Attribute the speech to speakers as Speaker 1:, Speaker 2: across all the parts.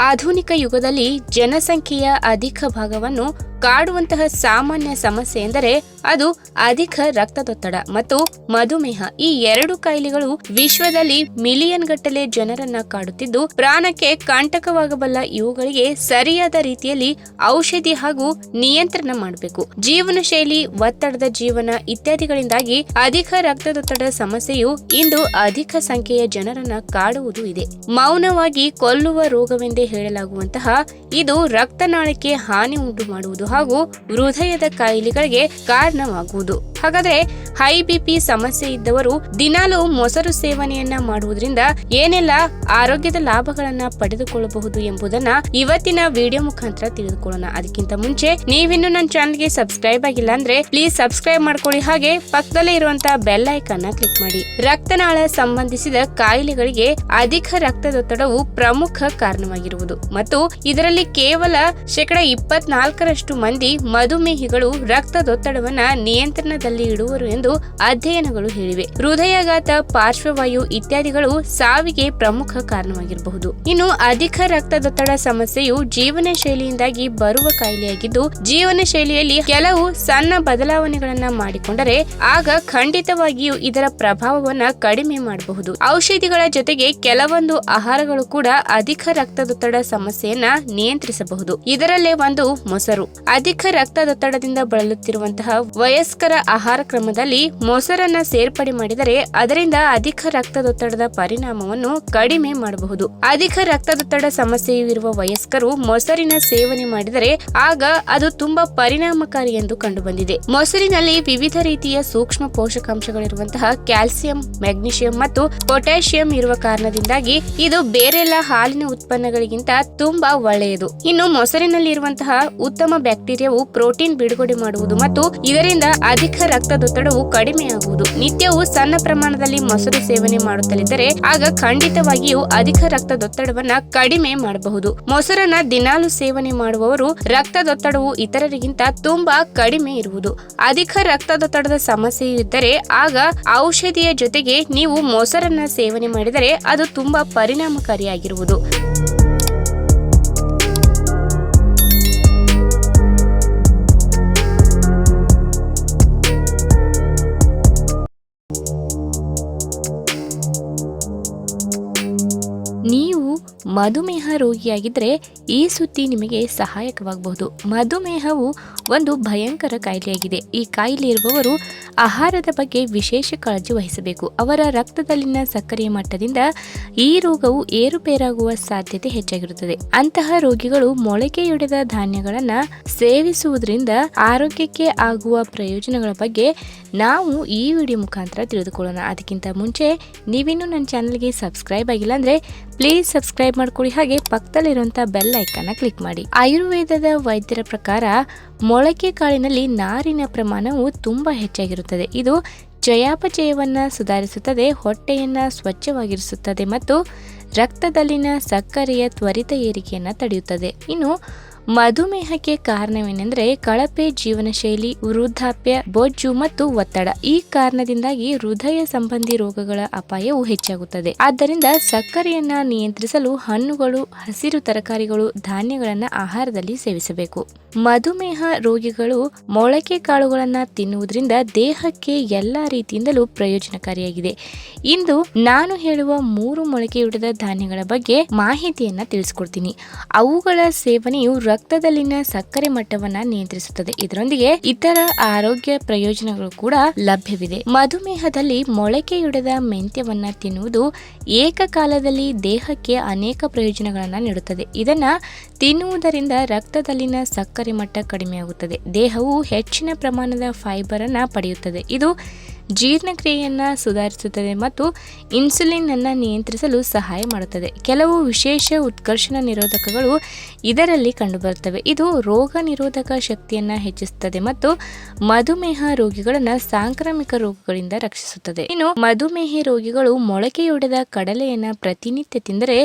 Speaker 1: ಆಧುನಿಕ ಯುಗದಲ್ಲಿ ಜನಸಂಖ್ಯೆಯ ಅಧಿಕ ಭಾಗವನ್ನು ಕಾಡುವಂತಹ ಸಾಮಾನ್ಯ ಸಮಸ್ಯೆ ಎಂದರೆ ಅದು ಅಧಿಕ ರಕ್ತದೊತ್ತಡ ಮತ್ತು ಮಧುಮೇಹ. ಈ ಎರಡು ಕಾಯಿಲೆಗಳು ವಿಶ್ವದಲ್ಲಿ ಮಿಲಿಯನ್ ಗಟ್ಟಲೆ ಜನರನ್ನ ಕಾಡುತ್ತಿದ್ದು ಪ್ರಾಣಕ್ಕೆ ಕಂಟಕವಾಗಬಲ್ಲ ಇವುಗಳಿಗೆ ಸರಿಯಾದ ರೀತಿಯಲ್ಲಿ ಔಷಧಿ ಹಾಗೂ ನಿಯಂತ್ರಣ ಮಾಡಬೇಕು. ಜೀವನ ಶೈಲಿ, ಒತ್ತಡದ ಜೀವನ ಇತ್ಯಾದಿಗಳಿಂದಾಗಿ ಅಧಿಕ ರಕ್ತದೊತ್ತಡ ಸಮಸ್ಯೆಯು ಇಂದು ಅಧಿಕ ಸಂಖ್ಯೆಯ ಜನರನ್ನ ಕಾಡುವುದು ಇದೆ. ಮೌನವಾಗಿ ಕೊಲ್ಲುವ ರೋಗವೆಂದೇ ಹೇಳಲಾಗುವಂತಹ ಇದು ರಕ್ತನಾಳಕ್ಕೆ ಹಾನಿ ಉಂಟು ಮಾಡುವುದು ಹಾಗೂ ಹೃದಯದ ಕಾಯಿಲೆಗಳಿಗೆ ಕಾರಣವಾಗುವುದು. ಹಾಗಾದ್ರೆ ಹೈ ಬಿಪಿ ಸಮಸ್ಯೆ ಇದ್ದವರು ದಿನಾಲೂ ಮೊಸರು ಸೇವನೆಯನ್ನ ಮಾಡುವುದರಿಂದ ಏನೆಲ್ಲ ಆರೋಗ್ಯದ ಲಾಭಗಳನ್ನ ಪಡೆದುಕೊಳ್ಳಬಹುದು ಎಂಬುದನ್ನ ಇವತ್ತಿನ ವಿಡಿಯೋ ಮುಖಾಂತರ ತಿಳಿದುಕೊಳ್ಳೋಣ. ಅದಕ್ಕಿಂತ ಮುಂಚೆ ನೀವಿನ್ನು ನನ್ನ ಚಾನಲ್ಗೆ ಸಬ್ಸ್ಕ್ರೈಬ್ ಆಗಿಲ್ಲ ಅಂದ್ರೆ ಪ್ಲೀಸ್ ಸಬ್ಸ್ಕ್ರೈಬ್ ಮಾಡ್ಕೊಳ್ಳಿ, ಹಾಗೆ ಪಕ್ಕದಲ್ಲೇ ಇರುವಂತಹ ಬೆಲ್ ಐಕಾನ್ ನ ಕ್ಲಿಕ್ ಮಾಡಿ. ರಕ್ತನಾಳ ಸಂಬಂಧಿಸಿದ ಕಾಯಿಲೆಗಳಿಗೆ ಅಧಿಕ ರಕ್ತದೊತ್ತಡವು ಪ್ರಮುಖ ಕಾರಣವಾಗಿರುವುದು ಮತ್ತು ಇದರಲ್ಲಿ ಕೇವಲ 24% ಮಂದಿ ಮಧುಮೇಹಿಗಳು ರಕ್ತದೊತ್ತಡವನ್ನ ನಿಯಂತ್ರಣದಲ್ಲಿ ಇಡುವರು ಎಂದು ಅಧ್ಯಯನಗಳು ಹೇಳಿವೆ. ಹೃದಯಾಘಾತ, ಪಾರ್ಶ್ವವಾಯು ಇತ್ಯಾದಿಗಳು ಸಾವಿಗೆ ಪ್ರಮುಖ ಕಾರಣವಾಗಿರಬಹುದು. ಇನ್ನು ಅಧಿಕ ರಕ್ತದೊತ್ತಡ ಸಮಸ್ಯೆಯು ಜೀವನ ಶೈಲಿಯಿಂದಾಗಿ ಬರುವ ಕಾಯಿಲೆಯಾಗಿದ್ದು ಜೀವನ ಶೈಲಿಯಲ್ಲಿ ಕೆಲವು ಸಣ್ಣ ಬದಲಾವಣೆಗಳನ್ನ ಮಾಡಿಕೊಂಡರೆ ಆಗ ಖಂಡಿತವಾಗಿಯೂ ಇದರ ಪ್ರಭಾವವನ್ನ ಕಡಿಮೆ ಮಾಡಬಹುದು. ಔಷಧಿಗಳ ಜೊತೆಗೆ ಕೆಲವೊಂದು ಆಹಾರಗಳು ಕೂಡ ಅಧಿಕ ರಕ್ತದೊತ್ತಡ ಸಮಸ್ಯೆಯನ್ನ ನಿಯಂತ್ರಿಸಬಹುದು. ಇದರಲ್ಲೇ ಒಂದು ಮೊಸರು. ಅಧಿಕ ರಕ್ತದೊತ್ತಡದಿಂದ ಬಳಲುತ್ತಿರುವಂತಹ ವಯಸ್ಕರ ಆಹಾರ ಕ್ರಮದಲ್ಲಿ ಮೊಸರನ್ನ ಸೇರ್ಪಡೆ ಮಾಡಿದರೆ ಅದರಿಂದ ಅಧಿಕ ರಕ್ತದೊತ್ತಡದ ಪರಿಣಾಮವನ್ನು ಕಡಿಮೆ ಮಾಡಬಹುದು. ಅಧಿಕ ರಕ್ತದೊತ್ತಡ ಸಮಸ್ಯೆಯು ಇರುವ ವಯಸ್ಕರು ಮೊಸರಿನ ಸೇವನೆ ಮಾಡಿದರೆ ಆಗ ಅದು ತುಂಬಾ ಪರಿಣಾಮಕಾರಿ ಎಂದು ಕಂಡುಬಂದಿದೆ. ಮೊಸರಿನಲ್ಲಿ ವಿವಿಧ ರೀತಿಯ ಸೂಕ್ಷ್ಮ ಪೋಷಕಾಂಶಗಳಿರುವಂತಹ ಕ್ಯಾಲ್ಸಿಯಂ, ಮೆಗ್ನೀಷಿಯಂ ಮತ್ತು ಪೊಟ್ಯಾಷಿಯಂ ಇರುವ ಕಾರಣದಿಂದಾಗಿ ಇದು ಬೇರೆಲ್ಲ ಹಾಲಿನ ಉತ್ಪನ್ನಗಳಿಗಿಂತ ತುಂಬಾ ಒಳ್ಳೆಯದು. ಇನ್ನು ಮೊಸರಿನಲ್ಲಿ ಇರುವಂತಹ ಉತ್ತಮ ಬ್ಯಾಕ್ಟೀರಿಯಾವು ಪ್ರೋಟೀನ್ ಬಿಡುಗಡೆ ಮಾಡುವುದು ಮತ್ತು ಇದರಿಂದ ಅಧಿಕ ರಕ್ತದೊತ್ತಡವು ಕಡಿಮೆಯಾಗುವುದು. ನಿತ್ಯವೂ ಸಣ್ಣ ಪ್ರಮಾಣದಲ್ಲಿ ಮೊಸರು ಸೇವನೆ ಮಾಡುತ್ತಲಿದ್ದರೆ ಆಗ ಖಂಡಿತವಾಗಿಯೂ ಅಧಿಕ ರಕ್ತದೊತ್ತಡವನ್ನ ಕಡಿಮೆ ಮಾಡಬಹುದು. ಮೊಸರನ್ನ ದಿನಾಲು ಸೇವನೆ ಮಾಡುವವರು ರಕ್ತದೊತ್ತಡವು ಇತರರಿಗಿಂತ ತುಂಬಾ ಕಡಿಮೆ ಇರುವುದು. ಅಧಿಕ ರಕ್ತದೊತ್ತಡದ ಸಮಸ್ಯೆ ಇದ್ದರೆ ಆಗ ಔಷಧಿಯ ಜೊತೆಗೆ ನೀವು ಮೊಸರನ್ನ ಸೇವನೆ ಮಾಡಿದರೆ ಅದು ತುಂಬಾ ಪರಿಣಾಮಕಾರಿಯಾಗಿರುವುದು. ನೀವು ಮಧುಮೇಹ ರೋಗಿಯಾಗಿದ್ದರೆ ಈ ಸುದ್ದಿ ನಿಮಗೆ ಸಹಾಯಕವಾಗಬಹುದು. ಮಧುಮೇಹವು ಒಂದು ಭಯಂಕರ ಕಾಯಿಲೆಯಾಗಿದೆ. ಈ ಕಾಯಿಲೆ ಇರುವವರು ಆಹಾರದ ಬಗ್ಗೆ ವಿಶೇಷ ಕಾಳಜಿ ವಹಿಸಬೇಕು. ಅವರ ರಕ್ತದಲ್ಲಿನ ಸಕ್ಕರೆಯ ಮಟ್ಟದಿಂದ ಈ ರೋಗವು ಏರುಪೇರಾಗುವ ಸಾಧ್ಯತೆ ಹೆಚ್ಚಾಗಿರುತ್ತದೆ. ಅಂತಹ ರೋಗಿಗಳು ಮೊಳಕೆಯೊಡೆದ ಧಾನ್ಯಗಳನ್ನು ಸೇವಿಸುವುದರಿಂದ ಆರೋಗ್ಯಕ್ಕೆ ಆಗುವ ಪ್ರಯೋಜನಗಳ ಬಗ್ಗೆ ನಾವು ಈ ವಿಡಿಯೋ ಮುಖಾಂತರ ತಿಳಿದುಕೊಳ್ಳೋಣ. ಅದಕ್ಕಿಂತ ಮುಂಚೆ ನೀವಿನ್ನೂ ನನ್ನ ಚಾನಲ್ಗೆ ಸಬ್ಸ್ಕ್ರೈಬ್ ಆಗಿಲ್ಲ ಅಂದ್ರೆ ಪ್ಲೀಸ್ ಸಬ್ಸ್ಕ್ರೈಬ್ ಮಾಡ್ಕೊಳ್ಳಿ, ಹಾಗೆ ಪಕ್ಕದಲ್ಲಿರುವಂತಹ ಬೆಲ್ ಐಕಾನ್ ಕ್ಲಿಕ್ ಮಾಡಿ. ಆಯುರ್ವೇದದ ವೈದ್ಯರ ಪ್ರಕಾರ ಮೊಳಕೆ ಕಾಳಿನಲ್ಲಿ ನಾರಿನ ಪ್ರಮಾಣವು ತುಂಬಾ ಹೆಚ್ಚಾಗಿರುತ್ತದೆ. ಇದು ಚಯಾಪಚಯವನ್ನ ಸುಧಾರಿಸುತ್ತದೆ, ಹೊಟ್ಟೆಯನ್ನ ಸ್ವಚ್ಛವಾಗಿರಿಸುತ್ತದೆ ಮತ್ತು ರಕ್ತದಲ್ಲಿನ ಸಕ್ಕರೆಯ ತ್ವರಿತ ಏರಿಕೆಯನ್ನ ತಡೆಯುತ್ತದೆ. ಇನ್ನು ಮಧುಮೇಹಕ್ಕೆ ಕಾರಣವೇನೆಂದರೆ ಕಳಪೆ ಜೀವನ ಶೈಲಿ, ವೃದ್ಧಾಪ್ಯ, ಬೊಜ್ಜು ಮತ್ತು ಒತ್ತಡ. ಈ ಕಾರಣದಿಂದಾಗಿ ಹೃದಯ ಸಂಬಂಧಿ ರೋಗಗಳ ಅಪಾಯವು ಹೆಚ್ಚಾಗುತ್ತದೆ. ಆದ್ದರಿಂದ ಸಕ್ಕರೆಯನ್ನ ನಿಯಂತ್ರಿಸಲು ಹಣ್ಣುಗಳು, ಹಸಿರು ತರಕಾರಿಗಳು, ಧಾನ್ಯಗಳನ್ನ ಆಹಾರದಲ್ಲಿ ಸೇವಿಸಬೇಕು. ಮಧುಮೇಹ ರೋಗಿಗಳು ಮೊಳಕೆ ಕಾಳುಗಳನ್ನ ತಿನ್ನುವುದರಿಂದ ದೇಹಕ್ಕೆ ಎಲ್ಲಾ ರೀತಿಯಿಂದಲೂ ಪ್ರಯೋಜನಕಾರಿಯಾಗಿದೆ. ಇಂದು ನಾನು ಹೇಳುವ 3 ಮೊಳಕೆಯೊಡೆದ ಧಾನ್ಯಗಳ ಬಗ್ಗೆ ಮಾಹಿತಿಯನ್ನ ತಿಳಿಸ್ಕೊಡ್ತೀನಿ. ಅವುಗಳ ಸೇವನೆಯು ರಕ್ತದಲ್ಲಿನ ಸಕ್ಕರೆ ಮಟ್ಟವನ್ನ ನಿಯಂತ್ರಿಸುತ್ತದೆ. ಇದರೊಂದಿಗೆ ಇತರ ಆರೋಗ್ಯ ಪ್ರಯೋಜನಗಳು ಕೂಡ ಲಭ್ಯವಿದೆ. ಮಧುಮೇಹದಲ್ಲಿ ಮೊಳಕೆಯೊಡೆದ ಮೆಂತ್ಯವನ್ನ ತಿನ್ನುವುದು ಏಕಕಾಲದಲ್ಲಿ ದೇಹಕ್ಕೆ ಅನೇಕ ಪ್ರಯೋಜನಗಳನ್ನ ನೀಡುತ್ತದೆ. ಇದನ್ನ ತಿನ್ನುವುದರಿಂದ ರಕ್ತದಲ್ಲಿನ ಸಕ್ಕರೆ ಮಟ್ಟ ಕಡಿಮೆಯಾಗುತ್ತದೆ. ದೇಹವು ಹೆಚ್ಚಿನ ಪ್ರಮಾಣದ ಫೈಬರ್ ಅನ್ನ ಪಡೆಯುತ್ತದೆ. ಇದು ಜೀರ್ಣಕ್ರಿಯೆಯನ್ನ ಸುಧಾರಿಸುತ್ತದೆ ಮತ್ತು ಇನ್ಸುಲಿನ್ ಅನ್ನು ನಿಯಂತ್ರಿಸಲು ಸಹಾಯ ಮಾಡುತ್ತದೆ. ಕೆಲವು ವಿಶೇಷ ಉತ್ಕರ್ಷಣ ನಿರೋಧಕಗಳು ಇದರಲ್ಲಿ ಕಂಡುಬರುತ್ತವೆ. ಇದು ರೋಗ ನಿರೋಧಕ ಶಕ್ತಿಯನ್ನ ಹೆಚ್ಚಿಸುತ್ತದೆ ಮತ್ತು ಮಧುಮೇಹ ರೋಗಿಗಳನ್ನ ಸಾಂಕ್ರಾಮಿಕ ರೋಗಗಳಿಂದ ರಕ್ಷಿಸುತ್ತದೆ. ಇನ್ನು ಮಧುಮೇಹ ರೋಗಿಗಳು ಮೊಳಕೆಯೊಡೆದ ಕಡಲೆಯನ್ನ ಪ್ರತಿನಿತ್ಯ ತಿಂದರೆ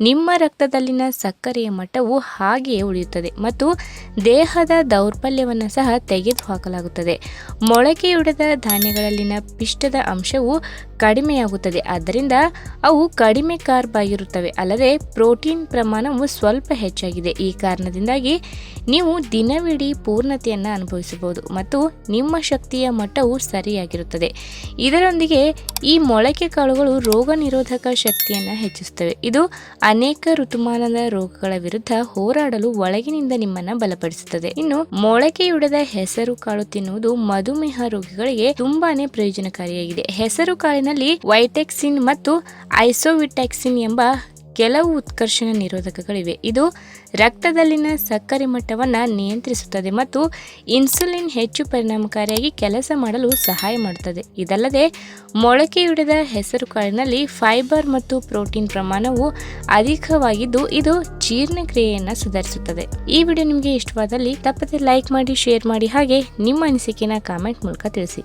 Speaker 1: ನಿಮ್ಮ ರಕ್ತದಲ್ಲಿನ ಸಕ್ಕರೆಯ ಮಟ್ಟವು ಹಾಗೆಯೇ ಉಳಿಯುತ್ತದೆ ಮತ್ತು ದೇಹದ ದೌರ್ಬಲ್ಯವನ್ನು ಸಹ ತೆಗೆದುಹಾಕಲಾಗುತ್ತದೆ. ಮೊಳಕೆಯೊಡೆದ ಧಾನ್ಯಗಳಲ್ಲಿನ ಪಿಷ್ಟದ ಅಂಶವು ಕಡಿಮೆಯಾಗುತ್ತದೆ. ಆದ್ದರಿಂದ ಅವು ಕಡಿಮೆ ಕಾರ್ಬ್ ಆಗಿರುತ್ತವೆ, ಅಲ್ಲದೆ ಪ್ರೋಟೀನ್ ಪ್ರಮಾಣವು ಸ್ವಲ್ಪ ಹೆಚ್ಚಾಗಿದೆ. ಈ ಕಾರಣದಿಂದಾಗಿ ನೀವು ದಿನವಿಡೀ ಪೂರ್ಣತೆಯನ್ನು ಅನುಭವಿಸಬಹುದು ಮತ್ತು ನಿಮ್ಮ ಶಕ್ತಿಯ ಮಟ್ಟವು ಸರಿಯಾಗಿರುತ್ತದೆ. ಇದರೊಂದಿಗೆ ಈ ಮೊಳಕೆ ಕಾಳುಗಳು ರೋಗ ನಿರೋಧಕ ಶಕ್ತಿಯನ್ನು ಹೆಚ್ಚಿಸುತ್ತವೆ. ಇದು ಅನೇಕ ಋತುಮಾನದ ರೋಗಗಳ ವಿರುದ್ಧ ಹೋರಾಡಲು ಒಳಗಿನಿಂದ ನಿಮ್ಮನ್ನು ಬಲಪಡಿಸುತ್ತದೆ. ಇನ್ನು ಮೊಳಕೆಯೊಡೆದ ಹೆಸರು ಕಾಳು ತಿನ್ನುವುದು ಮಧುಮೇಹ ರೋಗಿಗಳಿಗೆ ತುಂಬಾನೇ ಪ್ರಯೋಜನಕಾರಿಯಾಗಿದೆ. ಹೆಸರು ಕಾಳಿನಲ್ಲಿ ವೈಟೆಕ್ಸಿನ್ ಮತ್ತು ಐಸೋವಿಟ್ಯಾಕ್ಸಿನ್ ಎಂಬ ಕೆಲವು ಉತ್ಕರ್ಷಣ ನಿರೋಧಕಗಳಿವೆ. ಇದು ರಕ್ತದಲ್ಲಿನ ಸಕ್ಕರೆ ಮಟ್ಟವನ್ನು ನಿಯಂತ್ರಿಸುತ್ತದೆ ಮತ್ತು ಇನ್ಸುಲಿನ್ ಹೆಚ್ಚು ಪರಿಣಾಮಕಾರಿಯಾಗಿ ಕೆಲಸ ಮಾಡಲು ಸಹಾಯ ಮಾಡುತ್ತದೆ. ಇದಲ್ಲದೆ ಮೊಳಕೆಯೊಡೆದ ಹೆಸರು ಕಾಳಿನಲ್ಲಿ ಫೈಬರ್ ಮತ್ತು ಪ್ರೋಟೀನ್ ಪ್ರಮಾಣವು ಅಧಿಕವಾಗಿದ್ದು ಇದು ಜೀರ್ಣಕ್ರಿಯೆಯನ್ನು ಸುಧಾರಿಸುತ್ತದೆ. ಈ ವಿಡಿಯೋ ನಿಮಗೆ ಇಷ್ಟವಾದಲ್ಲಿ ತಪ್ಪದೆ ಲೈಕ್ ಮಾಡಿ, ಶೇರ್ ಮಾಡಿ, ಹಾಗೆ ನಿಮ್ಮ ಅನಿಸಿಕೆನ ಕಾಮೆಂಟ್ ಮೂಲಕ ತಿಳಿಸಿ.